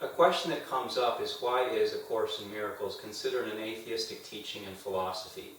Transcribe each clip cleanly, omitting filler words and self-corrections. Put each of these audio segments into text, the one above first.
A question that comes up is, why is A Course in Miracles considered an atheistic teaching and philosophy?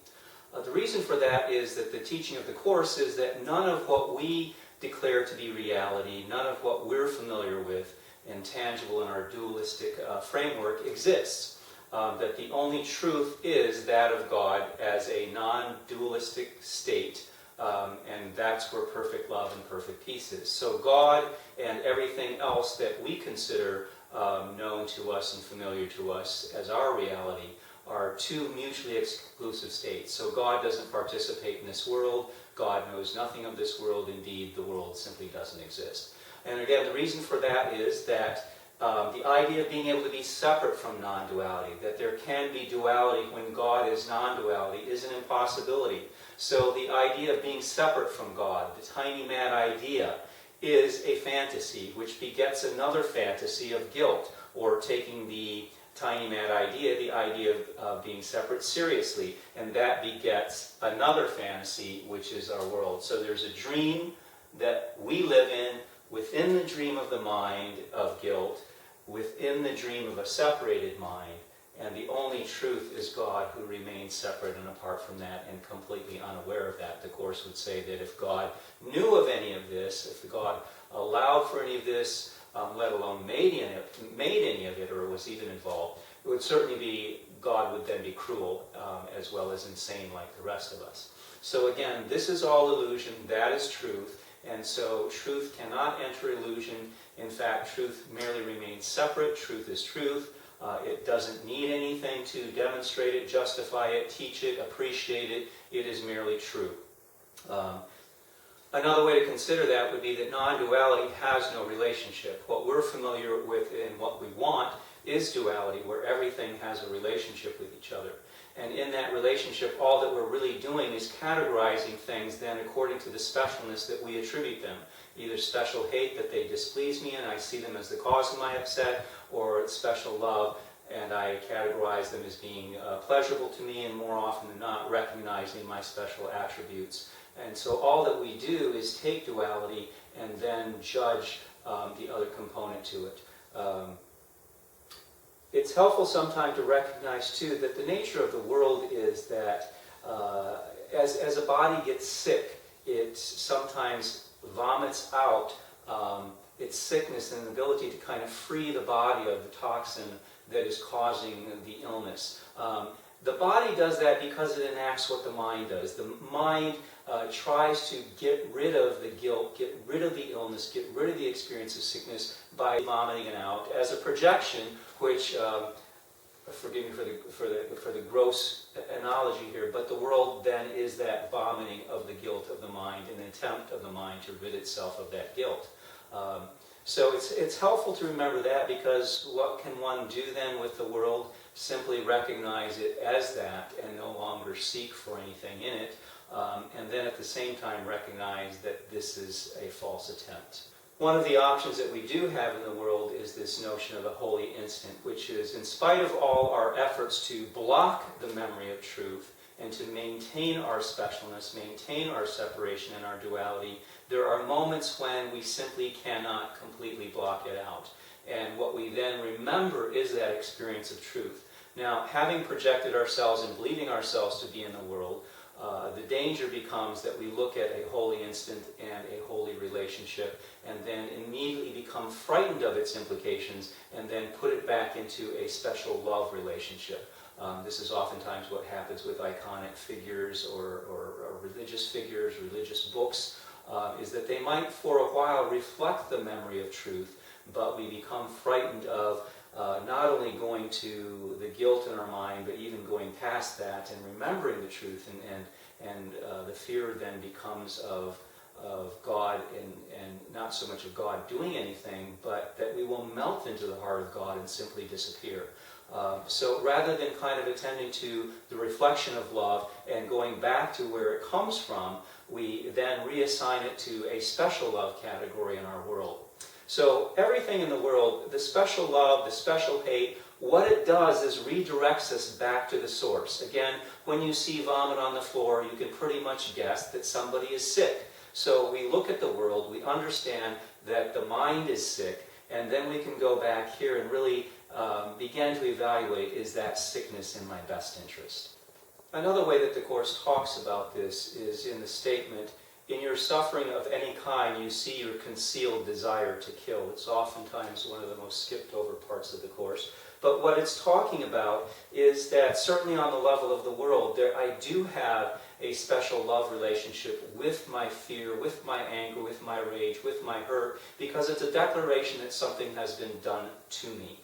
The reason for that is that the teaching of the Course is that none of what we declare to be reality, none of what we're familiar with and tangible in our dualistic framework exists. That the only truth is that of God as a non-dualistic state, and that's where perfect love and perfect peace is. So God and everything else that we consider known to us and familiar to us as our reality are two mutually exclusive states. So God doesn't participate in this world. God knows nothing of this world. Indeed, the world simply doesn't exist. And again, the reason for that is that the idea of being able to be separate from non-duality, that there can be duality when God is non-duality, is an impossibility. So the idea of being separate from God, the tiny mad idea, is a fantasy which begets another fantasy of guilt, or taking the tiny mad idea, the idea of being separate, seriously, and that begets another fantasy, which is our world. So there's a dream that we live in, within the dream of the mind of guilt, within the dream of a separated mind, and the only truth is God, who remains separate and apart from that and completely unaware of that. The Course would say that if God knew of any of this, if God allowed for any of this, let alone made any of it, or was even involved, it would certainly be, God would then be cruel as well as insane like the rest of us. So again, this is all illusion, that is truth, and so truth cannot enter illusion. In fact, truth merely remains separate. Truth is truth. It doesn't need anything to demonstrate it, justify it, teach it, appreciate it. It is merely true. Another way to consider that would be that non-duality has no relationship. What we're familiar with and what we want is duality, where everything has a relationship with each other. And in that relationship, all that we're really doing is categorizing things then according to the specialness that we attribute them. Either special hate, that they displease me and I see them as the cause of my upset, or special love and I categorize them as being pleasurable to me, and more often than not recognizing my special attributes. And so all that we do is take duality and then judge the other component to it. It's helpful sometimes to recognize, too, that the nature of the world is that as a body gets sick, it sometimes vomits out its sickness and ability to kind of free the body of the toxin that is causing the illness. The body does that because it enacts what the mind does. The mind tries to get rid of the guilt, get rid of the illness, get rid of the experience of sickness by vomiting it out as a projection, which, forgive me for the gross analogy here, but the world then is that vomiting of the guilt of the mind, an attempt of the mind to rid itself of that guilt. So it's helpful to remember that, because what can one do then with the world? Simply recognize it as that and no longer seek for anything in it, and then at the same time recognize that this is a false attempt. One of the options that we do have in the world is this notion of a holy instant, which is, in spite of all our efforts to block the memory of truth and to maintain our specialness, maintain our separation and our duality, there are moments when we simply cannot completely block it out. And what we then remember is that experience of truth. Now, having projected ourselves and believing ourselves to be in the world, the danger becomes that we look at a holy instant and a holy relationship and then immediately become frightened of its implications and then put it back into a special love relationship. This is oftentimes what happens with iconic figures or religious figures, religious books, is that they might for a while reflect the memory of truth, but we become frightened of not only going to the guilt in our mind, but even going past that and remembering the truth, and the fear then becomes of God, and not so much of God doing anything, but that we will melt into the heart of God and simply disappear. So rather than kind of attending to the reflection of love and going back to where it comes from, we then reassign it to a special love category in our world. So everything in the world, the special love, the special hate, what it does is redirects us back to the source. Again, when you see vomit on the floor, you can pretty much guess that somebody is sick. So we look at the world, we understand that the mind is sick, and then we can go back here and really begin to evaluate, is that sickness in my best interest? Another way that the Course talks about this is in the statement, in your suffering of any kind, you see your concealed desire to kill. It's oftentimes one of the most skipped over parts of the Course. But what it's talking about is that certainly on the level of the world, I do have a special love relationship with my fear, with my anger, with my rage, with my hurt, because it's a declaration that something has been done to me.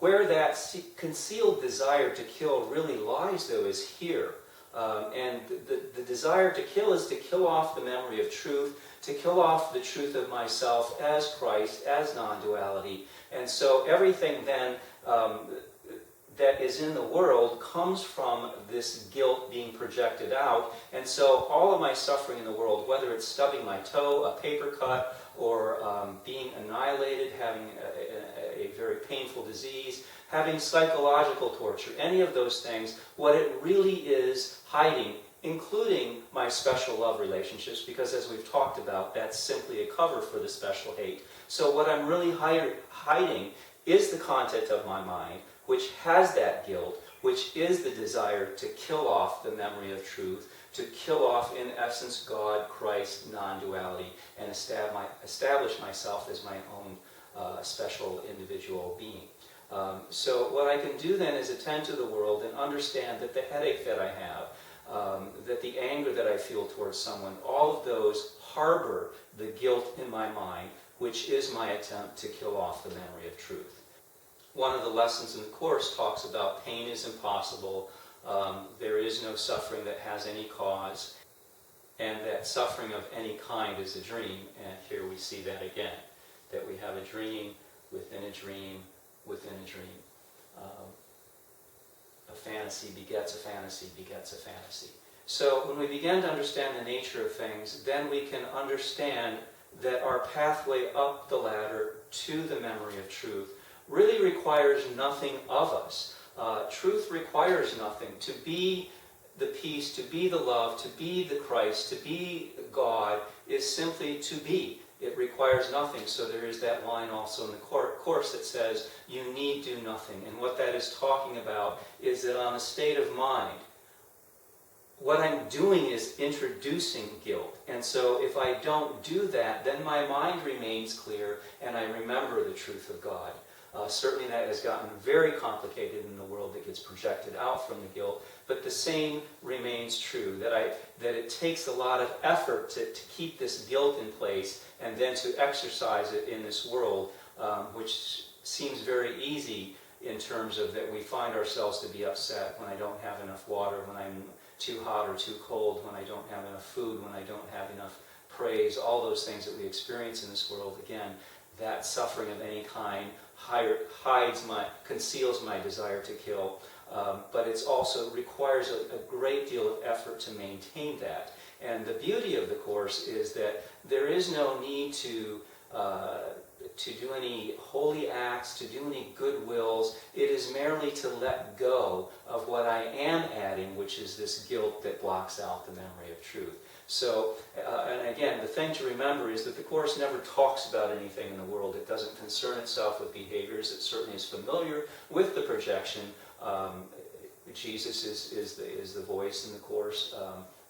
Where that concealed desire to kill really lies, though, is here. And the desire to kill is to kill off the memory of truth, to kill off the truth of myself as Christ, as non-duality. And so everything then that is in the world comes from this guilt being projected out. And so all of my suffering in the world, whether it's stubbing my toe, a paper cut, or being annihilated, having a very painful disease, having psychological torture, any of those things, what it really is hiding, including my special love relationships, because as we've talked about, that's simply a cover for the special hate. So what I'm really hiding is the content of my mind, which has that guilt, which is the desire to kill off the memory of truth, to kill off, in essence, God, Christ, non-duality, and establish myself as my own special individual being. So what I can do then is attend to the world and understand that the headache that I have, that the anger that I feel towards someone, all of those harbor the guilt in my mind, which is my attempt to kill off the memory of truth. One of the lessons in the Course talks about pain is impossible, there is no suffering that has any cause, and that suffering of any kind is a dream. And here we see that again, that we have a dream within a dream within a dream. A fantasy begets a fantasy begets a fantasy. So when we begin to understand the nature of things, then we can understand that our pathway up the ladder to the memory of truth really requires nothing of us. Truth requires nothing. To be the peace, to be the love, to be the Christ, to be God is simply to be. It requires nothing. So there is that line also in the Course that says, you need do nothing. And what that is talking about is that on a state of mind, what I'm doing is introducing guilt. And so if I don't do that, then my mind remains clear and I remember the truth of God. Certainly that has gotten very complicated in the world that gets projected out from the guilt, but the same remains true, that it takes a lot of effort to keep this guilt in place and then to exercise it in this world, which seems very easy in terms of that we find ourselves to be upset when I don't have enough water, when I'm too hot or too cold, when I don't have enough food, when I don't have enough praise, all those things that we experience in this world. Again, that suffering of any kind conceals my desire to kill, but it also requires a great deal of effort to maintain that. And the beauty of the Course is that there is no need to do any holy acts, to do any good wills. It is merely to let go of what I am adding, which is this guilt that blocks out the memory of truth. So, and again, the thing to remember is that the Course never talks about anything in the world. It doesn't concern itself with behaviors. It certainly is familiar with the projection. Jesus is the voice in the Course.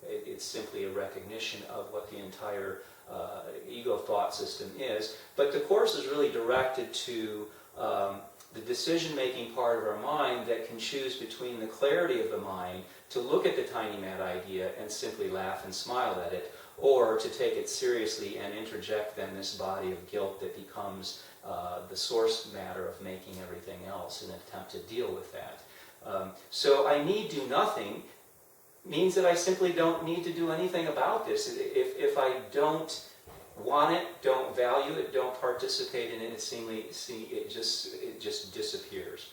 It's simply a recognition of what the entire ego thought system is. But the Course is really directed to the decision-making part of our mind that can choose between the clarity of the mind to look at the tiny mad idea and simply laugh and smile at it, or to take it seriously and interject then this body of guilt that becomes the source matter of making everything else in an attempt to deal with that. So I need do nothing means that I simply don't need to do anything about this. If I don't want it, don't value it, don't participate in it, it just disappears.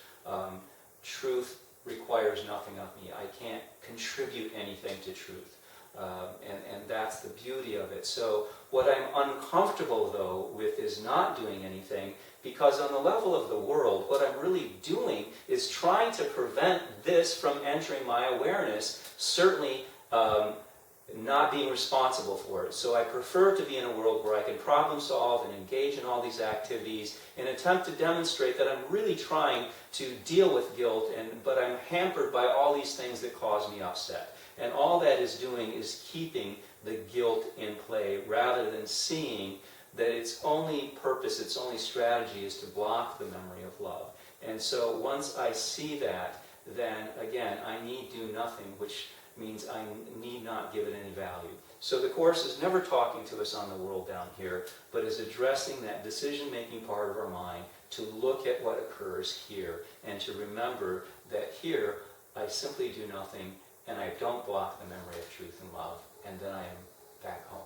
Truth requires nothing of me. I can't contribute anything to truth. And that's the beauty of it. So what I'm uncomfortable, though, with is not doing anything, because on the level of the world, what I'm really doing is trying to prevent this from entering my awareness, certainly not being responsible for it. So I prefer to be in a world where I can problem solve and engage in all these activities and attempt to demonstrate that I'm really trying to deal with guilt, but I'm hampered by all these things that cause me upset. And all that is doing is keeping the guilt in play rather than seeing that its only purpose, its only strategy is to block the memory of love. And so once I see that, then again, I need do nothing, which means I need not give it any value. So the Course is never talking to us on the world down here, but is addressing that decision-making part of our mind to look at what occurs here and to remember that here I simply do nothing and I don't block the memory of truth and love, and then I am back home.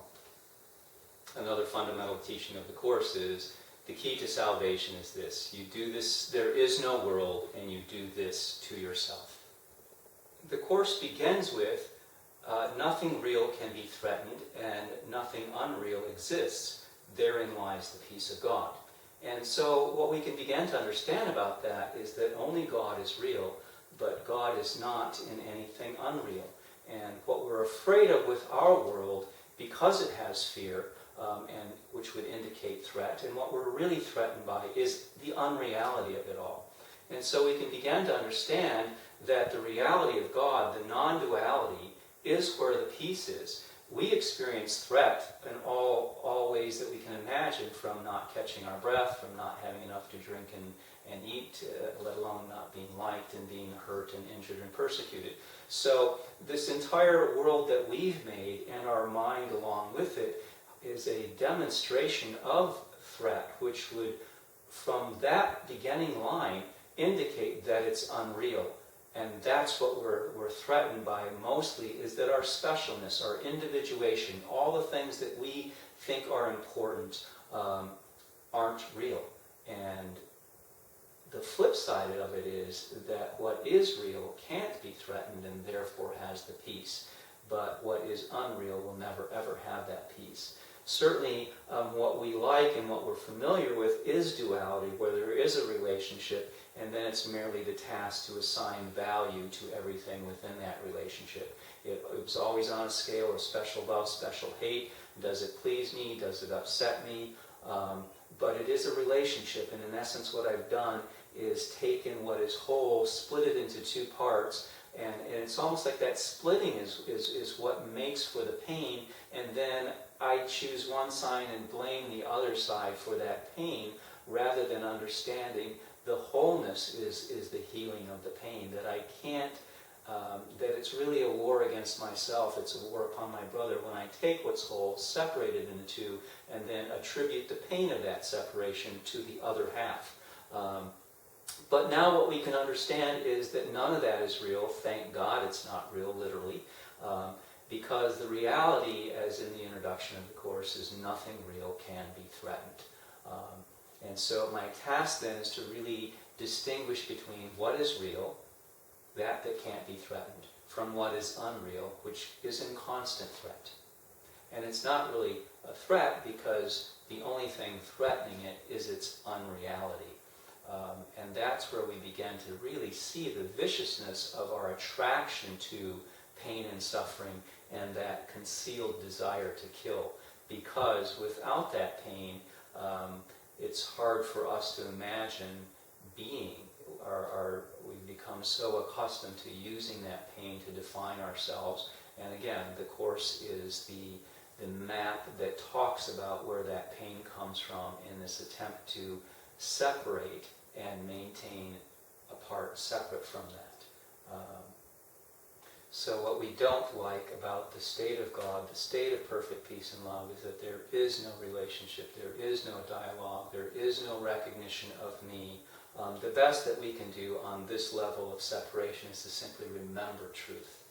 Another fundamental teaching of the Course is the key to salvation is this. You do this, there is no world, and you do this to yourself. The Course begins with nothing real can be threatened and nothing unreal exists. Therein lies the peace of God. And so what we can begin to understand about that is that only God is real, but God is not in anything unreal. And what we're afraid of with our world, because it has fear, and which would indicate threat, and what we're really threatened by is the unreality of it all. And so we can begin to understand that the reality of God, the non-duality, is where the peace is. We experience threat in all ways that we can imagine, from not catching our breath, from not having enough to drink and eat, let alone not being liked and being hurt and injured and persecuted. So this entire world that we've made, and our mind along with it, is a demonstration of threat, which would, from that beginning line, indicate that it's unreal. And that's what we're threatened by mostly, is that our specialness, our individuation, all the things that we think are important aren't real. And the flip side of it is that what is real can't be threatened and therefore has the peace. But what is unreal will never ever have that peace. Certainly what we like and what we're familiar with is duality, where there is a relationship, and then it's merely the task to assign value to everything within that relationship. It was always on a scale of special love, special hate. Does it please me? Does it upset me? But it is a relationship, and in essence what I've done is taken what is whole, split it into two parts, and it's almost like that splitting is what makes for the pain, and then I choose one side and blame the other side for that pain, rather than understanding the wholeness is the healing of the pain, that I can't, that it's really a war against myself, it's a war upon my brother when I take what's whole, separate it into two, and then attribute the pain of that separation to the other half. But now what we can understand is that none of that is real. Thank God it's not real, literally, because the reality, as in the introduction of the Course, is nothing real can be threatened. And so my task then is to really distinguish between what is real, that can't be threatened, from what is unreal, which is in constant threat. And it's not really a threat because the only thing threatening it is its unreality. And that's where we begin to really see the viciousness of our attraction to pain and suffering and that concealed desire to kill. Because without that pain, it's hard for us to imagine being. We've become so accustomed to using that pain to define ourselves. And again, the Course is the map that talks about where that pain comes from in this attempt to separate and maintain a part separate from that. So what we don't like about the state of God, the state of perfect peace and love, is that there is no relationship, there is no dialogue, there is no recognition of me. The best that we can do on this level of separation is to simply remember truth.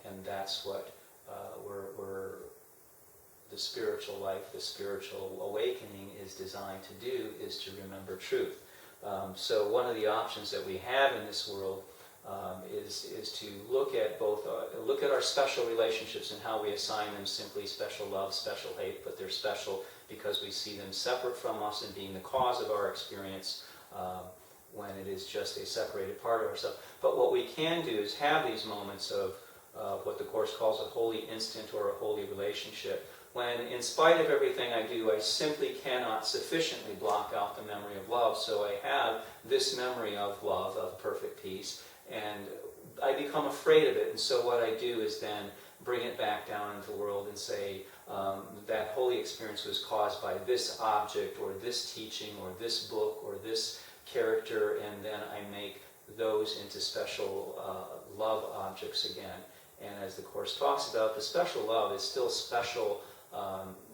And that's what the spiritual life, the spiritual awakening is designed to do, is to remember truth. So one of the options that we have in this world is to look at look at our special relationships and how we assign them simply special love, special hate, but they're special because we see them separate from us and being the cause of our experience when it is just a separated part of ourselves. But what we can do is have these moments of what the Course calls a holy instant or a holy relationship, when in spite of everything I do, I simply cannot sufficiently block out the memory of love. So I have this memory of love, of perfect peace, and I become afraid of it. And so what I do is then bring it back down into the world and say, that holy experience was caused by this object or this teaching or this book or this character, and then I make those into special love objects again. And as the Course talks about, the special love is still special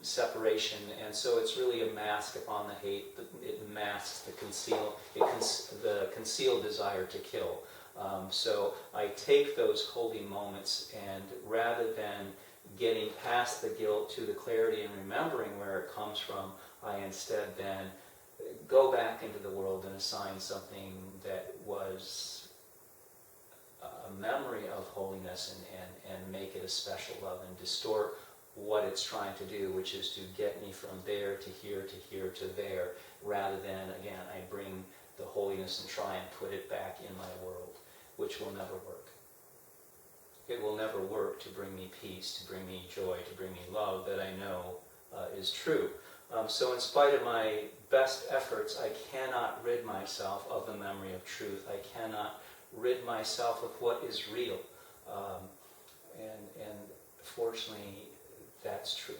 separation, and so it's really a mask upon the hate. It masks the concealed desire to kill. So I take those holy moments, and rather than getting past the guilt to the clarity and remembering where it comes from, I instead then go back into the world and assign something that was a memory of holiness and make it a special love and distort what it's trying to do, which is to get me from there to here to here to there, rather than, again, I bring the holiness and try and put it back in my world, which will never work. It will never work to bring me peace, to bring me joy, to bring me love that I know is true. So in spite of my best efforts, I cannot rid myself of the memory of truth. I cannot rid myself of what is real. And fortunately, that's true.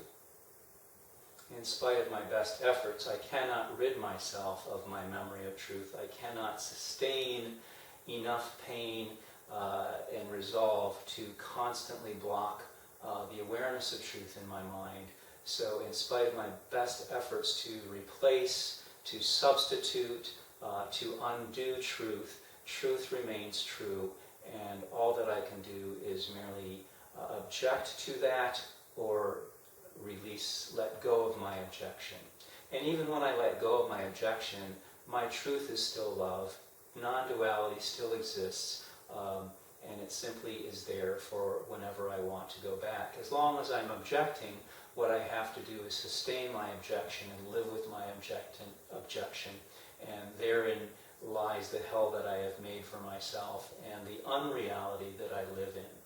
In spite of my best efforts, I cannot rid myself of my memory of truth. I cannot sustain enough pain and resolve to constantly block the awareness of truth in my mind. So in spite of my best efforts to replace, to substitute, to undo truth, truth remains true, and all that I can do is merely object to that or let go of my objection. And even when I let go of my objection, my truth is still love. Non-duality still exists, and it simply is there for whenever I want to go back. As long as I'm objecting, what I have to do is sustain my objection and live with my objection, and therein lies the hell that I have made for myself and the unreality that I live in.